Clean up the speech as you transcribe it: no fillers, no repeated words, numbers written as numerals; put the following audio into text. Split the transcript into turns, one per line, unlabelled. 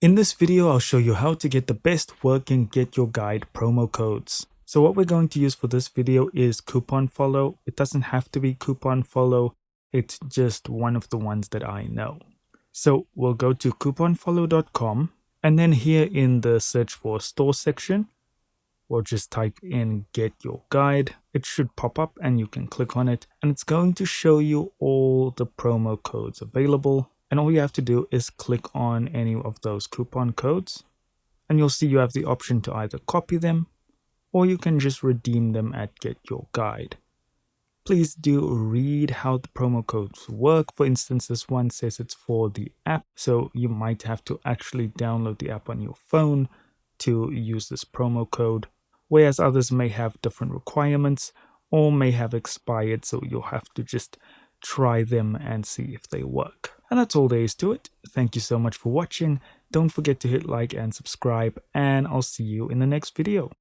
In this video, I'll show you how to get the best working Get Your Guide promo codes. So what we're going to use for this video is Coupon Follow. It doesn't have to be Coupon Follow. It's just one of the ones that I know. So we'll go to couponfollow.com, and then here in the search for store section, we'll just type in Get Your Guide. It should pop up and you can click on it, and it's going to show you all the promo codes available. And all you have to do is click on any of those coupon codes, and you'll see you have the option to either copy them or you can just redeem them at Get Your Guide. Please do read how the promo codes work. For instance, this one says it's for the app, so you might have to actually download the app on your phone to use this promo code, whereas others may have different requirements or may have expired, so you'll have to just try them and see if they work. And that's all there is to it. Thank you so much for watching. Don't forget to hit like and subscribe, and I'll see you in the next video.